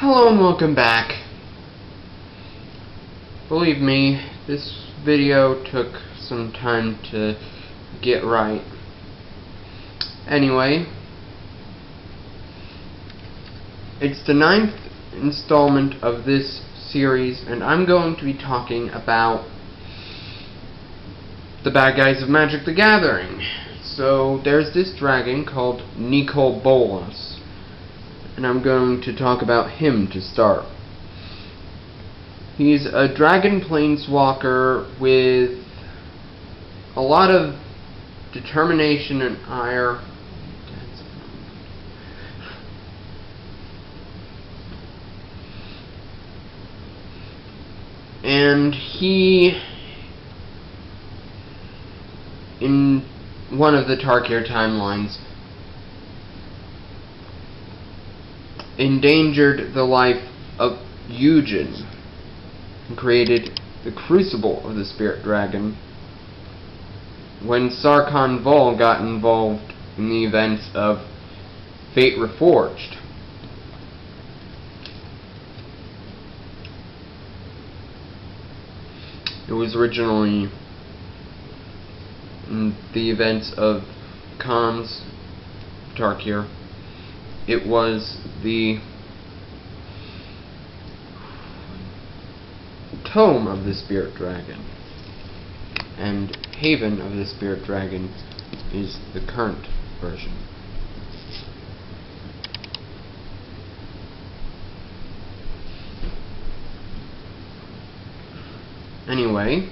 Hello and welcome back. Believe me, this video took some time to get right. Anyway, it's the 9th installment of this series, and I'm going to be talking about the bad guys of Magic the Gathering. So, there's this dragon called Bolas, and I'm going to talk about him to start. He's a dragon planeswalker with a lot of determination and ire. And he, in one of the Tarkir timelines, endangered the life of Eugen, and created the Crucible of the Spirit Dragon when Sarkhan Vol got involved in the events of Fate Reforged. It was originally in the events of Khan's Tarkir. It was the Tome of the Spirit Dragon, and Haven of the Spirit Dragon is the current version. Anyway,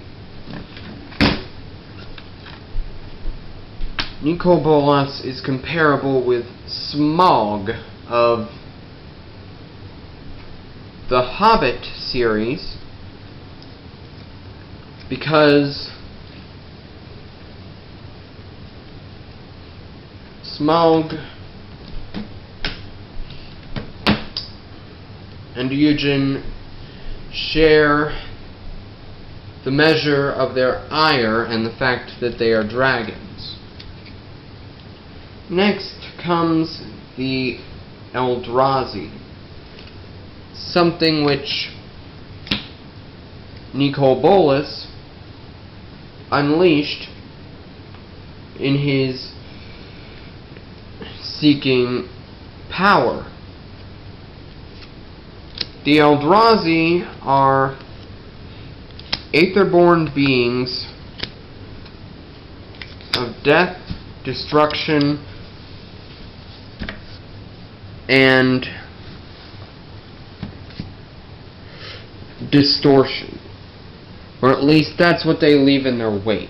Bolas is comparable with Smaug of the Hobbit series, because Smaug and Eugen share the measure of their ire and the fact that they are dragons. Next comes the Eldrazi, something which Bolas unleashed in his seeking power. The Eldrazi are aetherborn beings of death, destruction, and distortion. Or at least that's what they leave in their wake.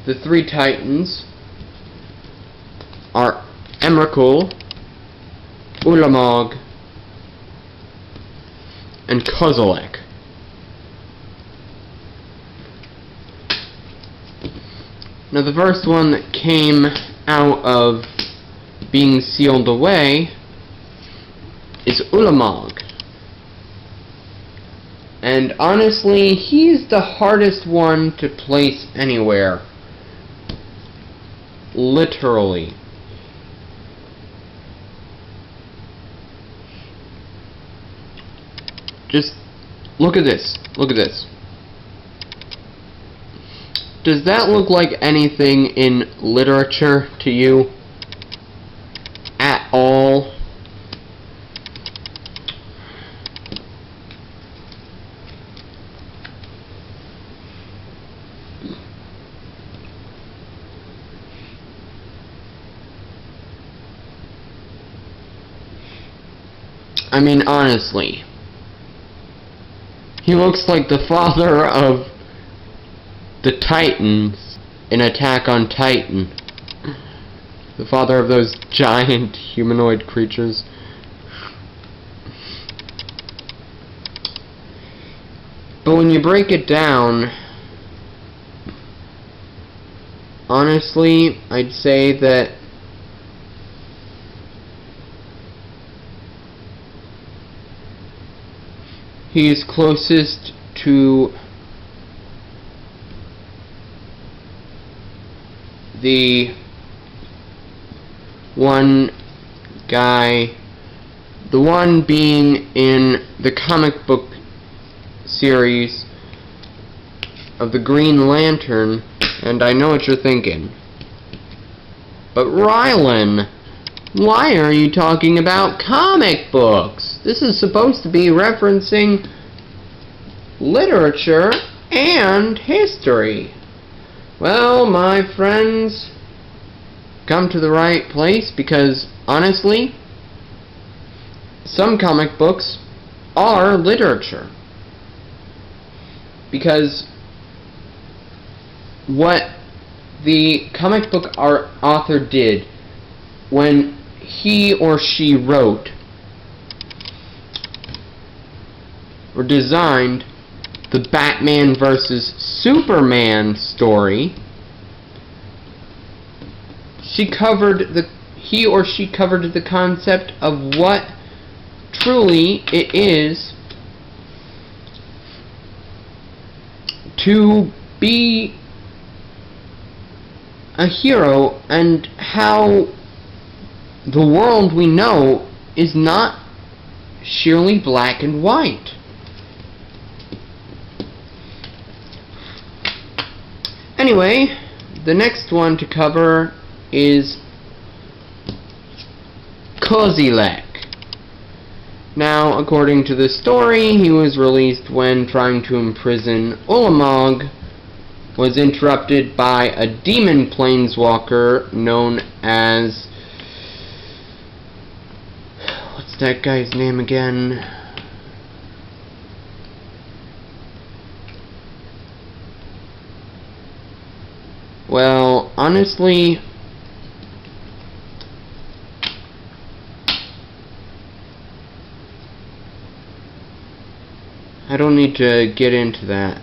The three titans are Emrakul, Ulamog, and Kozilek. Now the first one that came out of being sealed away is Ulamog. And honestly, he's the hardest one to place anywhere. Literally. Just look at this. Look at this. Does that look like anything in literature to you? At all? I mean, honestly. He looks like the father of the Titans in Attack on Titan. The father of those giant humanoid creatures. But when you break it down, honestly, I'd say that he is closest to the one guy The one being in the comic book series of the Green Lantern, and I know what you're thinking. But Rylan, why are you talking about comic books? This is supposed to be referencing literature and history. Well, my friends, come to the right place, because honestly, some comic books are literature. Because what the comic book author did when he or she wrote or designed the Batman vs. Superman story, he or she covered the concept of what truly it is to be a hero, and how the world we know is not sheerly black and white. Anyway, the next one to cover is Kozilek. Now, according to the story, he was released when trying to imprison Ulamog was interrupted by a demon planeswalker known as... what's that guy's name again? Well, honestly, I don't need to get into that.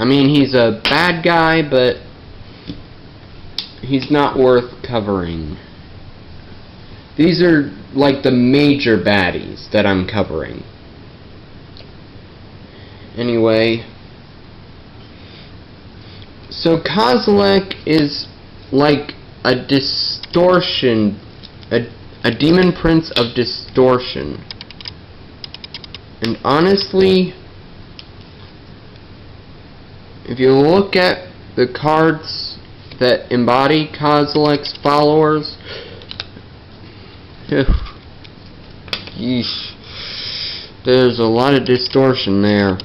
I mean, he's a bad guy, but he's not worth covering. These are like the major baddies that I'm covering. Anyway, so Kozilek is like a distortion, a demon prince of distortion. And honestly, if you look at the cards that embody Kozilek's followers, yeesh, there's a lot of distortion there.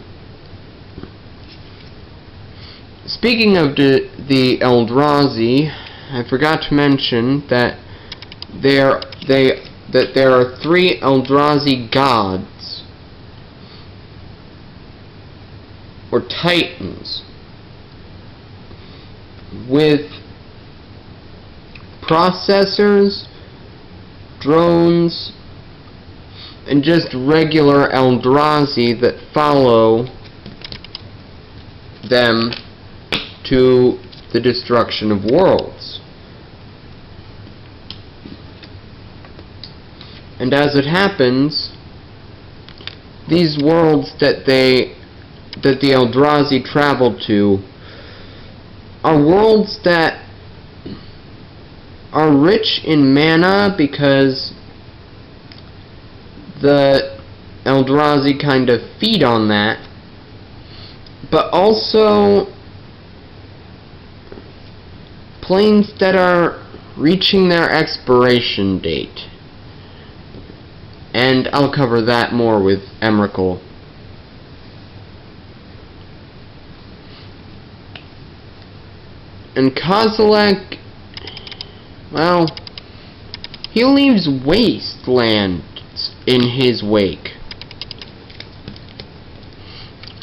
Speaking of the Eldrazi, I forgot to mention that there are 3 Eldrazi gods, or titans, with processors, drones, and just regular Eldrazi that follow them to the destruction of worlds. And as it happens, these worlds that the Eldrazi travel to are worlds that are rich in mana, because the Eldrazi kind of feed on that, but also planes that are reaching their expiration date. And I'll cover that more with Emrakul. And Kozilek, well, he leaves wastelands in his wake.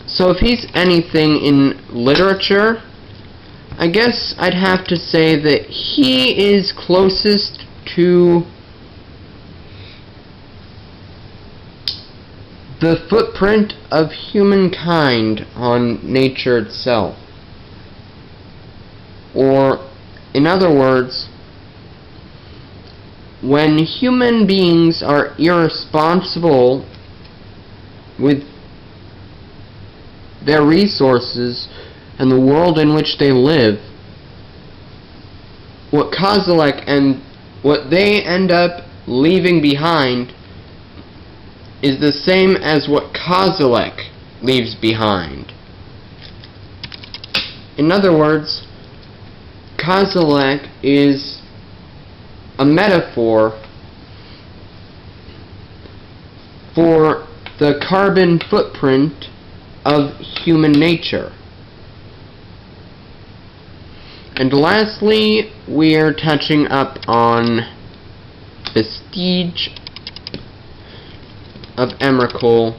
So if he's anything in literature, I guess I'd have to say that he is closest to the footprint of humankind on nature itself. Or, in other words, when human beings are irresponsible with their resources and the world in which they live, what Kozilek and what they end up leaving behind is the same as what Kozilek leaves behind. In other words, Kozilek is a metaphor for the carbon footprint of human nature. And lastly, we are touching up on vestige of Emrakul,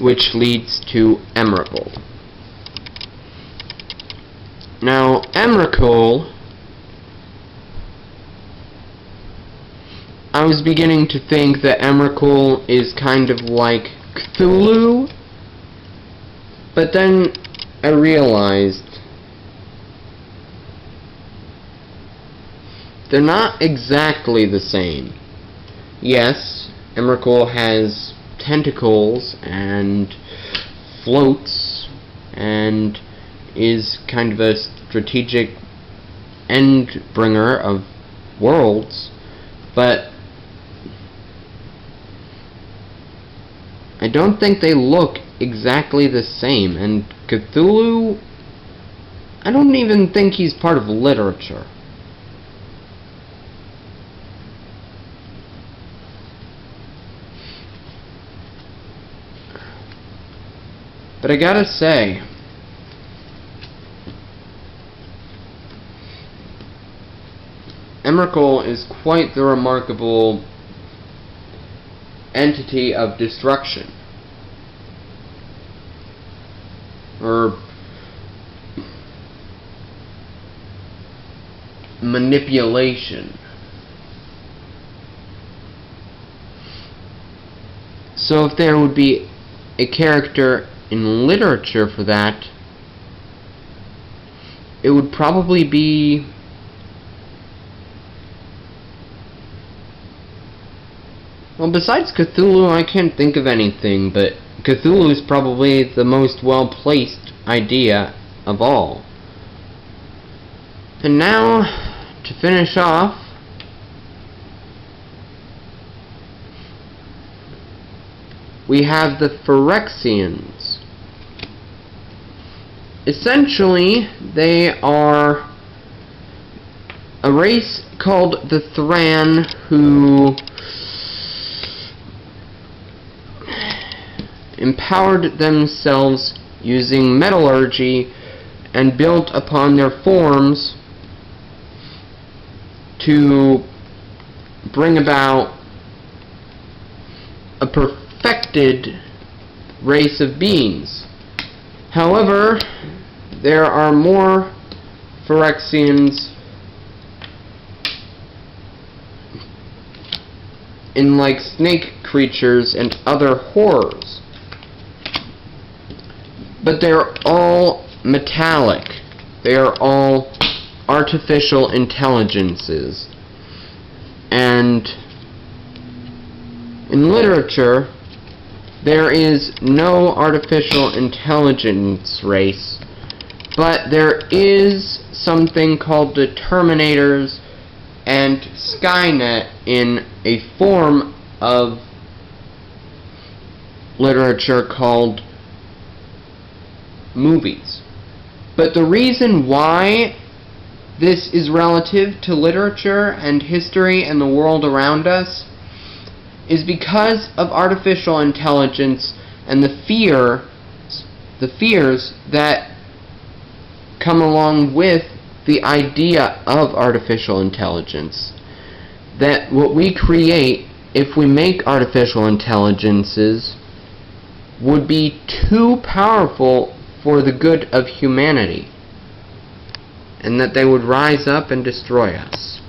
which leads to Emrakul. Now, Emrakul, I was beginning to think that Emrakul is kind of like Cthulhu, but then I realized they're not exactly the same. Yes, Emrakul has tentacles and floats and is kind of a strategic end bringer of worlds, but I don't think they look exactly the same. And Cthulhu, I don't even think he's part of literature. But I gotta say, Emrakul is quite the remarkable entity of destruction. Or manipulation. So if there would be a character in literature for that, it would probably be well, besides Cthulhu, I can't think of anything, but Cthulhu is probably the most well-placed idea of all. And now, to finish off, we have the Phyrexians. Essentially, they are a race called the Thran who empowered themselves using metallurgy and built upon their forms to bring about a perfected race of beings. However, there are more Phyrexians in like snake creatures and other horrors. But they're all metallic. They are all artificial intelligences. And in literature, there is no artificial intelligence race, but there is something called the Terminators and Skynet in a form of literature called movies. But the reason why this is relative to literature and history and the world around us is because of artificial intelligence and the fears that come along with the idea of artificial intelligence. That what we create, if we make artificial intelligences, would be too powerful for the good of humanity, and that they would rise up and destroy us.